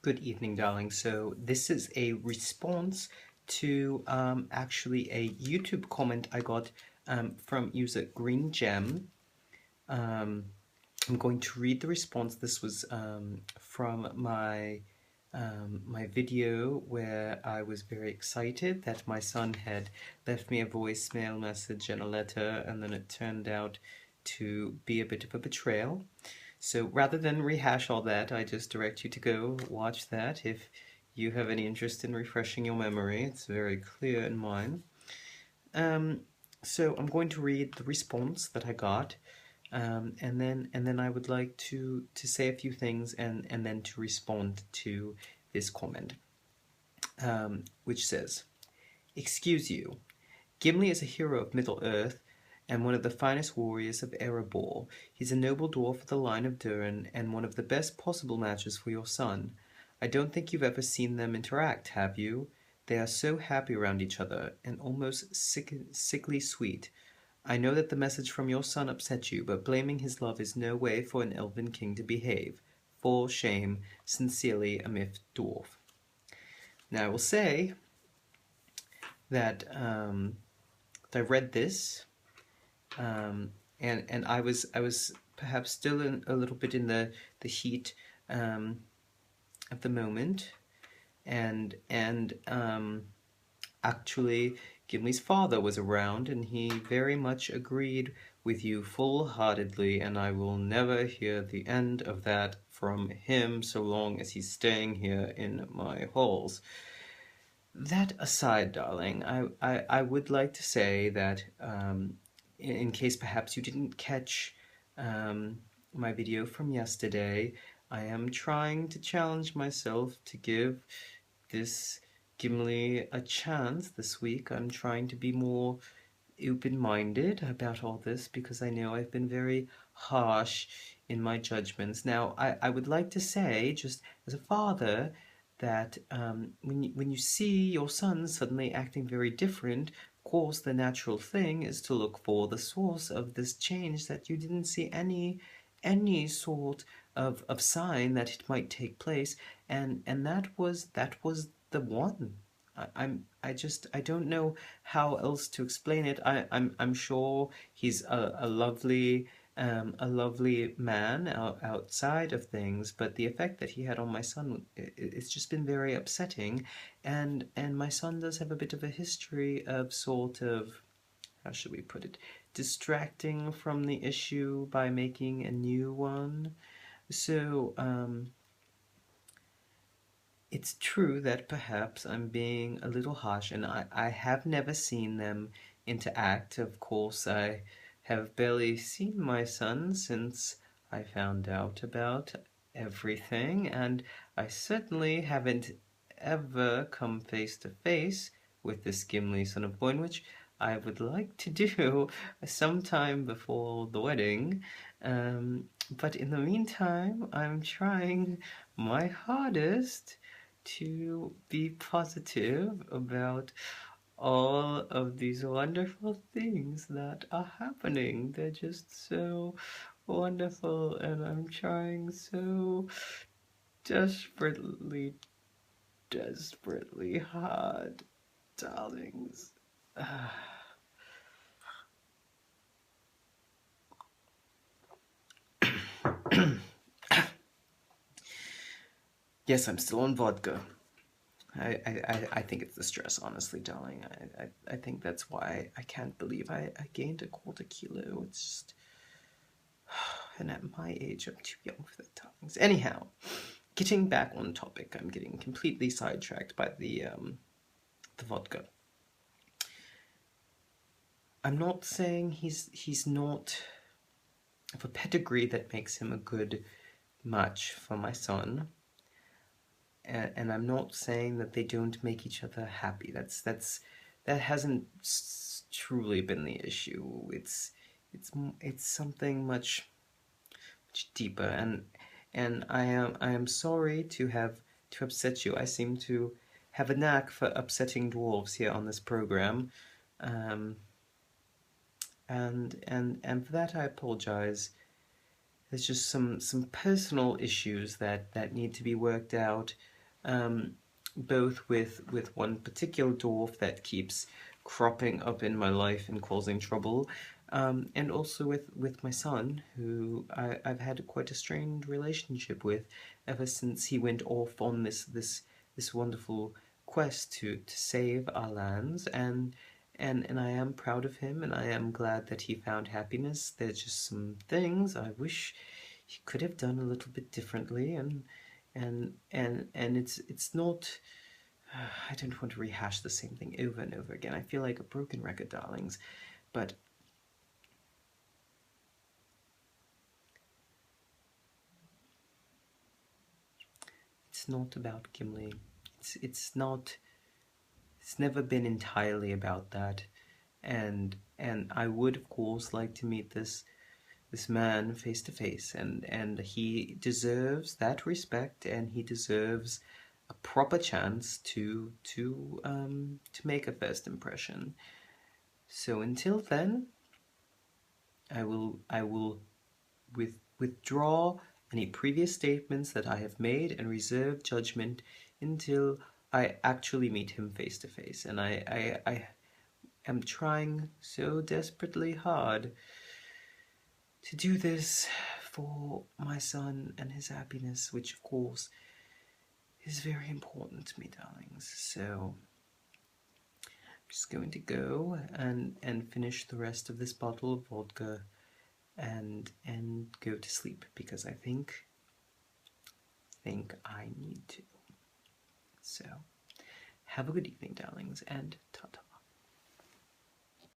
Good evening, darling. So this is a response to actually a YouTube comment I got from user GreenGem. Um, I'm going to read the response. This was from my video where I was very excited that my son had left me a voicemail message and a letter, and then it turned out to be a bit of a betrayal. So rather than rehash all that, I just direct you to go watch that if you have any interest in refreshing your memory. It's very clear in mine. Um, so I'm going to read the response that I got, and then I would like to say a few things and then to respond to this comment, which says, "Excuse you. Gimli is a hero of Middle-earth and one of the finest warriors of Erebor. He's a noble dwarf of the line of Durin and one of the best possible matches for your son. I don't think you've ever seen them interact, have you? They are so happy around each other and almost sickly sweet. I know that the message from your son upset you, but blaming his love is no way for an elven king to behave. For shame. Sincerely, a myth dwarf." Now I will say that I read this, and I was perhaps still a little bit in the heat of the moment, and actually Gimli's father was around, and he very much agreed with you full-heartedly, and I will never hear the end of that from him so long as he's staying here in my halls. That aside, darling, I would like to say that in case perhaps you didn't catch my video from yesterday, I am trying to challenge myself to give this Gimli a chance this week. I'm trying to be more open-minded about all this because I know I've been very harsh in my judgments. Now, I would like to say, just as a father, that when you see your son suddenly acting very different, of course, the natural thing is to look for the source of this change that you didn't see any sort of sign that it might take place, and that was the one. I don't know how else to explain it. I'm sure he's a lovely man outside of things, but the effect that he had on my son, it's just been very upsetting, and my son does have a bit of a history of sort of, how should we put it, distracting from the issue by making a new one. So, it's true that perhaps I'm being a little harsh, and I have never seen them interact. Of course, I have barely seen my son since I found out about everything, and I certainly haven't ever come face to face with this Gimli, son of Boyne, which I would like to do sometime before the wedding. But in the meantime, I'm trying my hardest to be positive about all of these wonderful things that are happening. They're just so wonderful, and I'm trying so desperately, desperately hard, darlings. Yes, I'm still on vodka. I think it's the stress, honestly, darling. I think that's why I can't believe I gained a quarter kilo. It's just, and at my age, I'm too young for that, darlings. Anyhow, getting back on topic, I'm getting completely sidetracked by the vodka. I'm not saying he's not of a pedigree that makes him a good match for my son, and I'm not saying that they don't make each other happy. That hasn't truly been the issue. It's something much deeper, and I am sorry to upset you. I seem to have a knack for upsetting dwarves here on this program, um, and for that I apologize. there's just some personal issues that need to be worked out, um, both with one particular dwarf that keeps cropping up in my life and causing trouble, and also with my son, who I've had quite a strained relationship with ever since he went off on this wonderful quest to save our lands, and I am proud of him, and I am glad that he found happiness. There's just some things I wish he could have done a little bit differently, and it's not. I don't want to rehash the same thing over and over again. I feel like a broken record, darlings, but it's not about Gimli. It's not. It's never been entirely about that, and I would of course like to meet this man face to face, and he deserves that respect, and he deserves a proper chance to make a first impression. So until then, I will withdraw any previous statements that I have made and reserve judgment until I actually meet him face to face. And I am trying so desperately hard to do this for my son and his happiness, which of course is very important to me, darlings. So I'm just going to go and finish the rest of this bottle of vodka and go to sleep because I think I need to. So have a good evening, darlings, and ta-ta.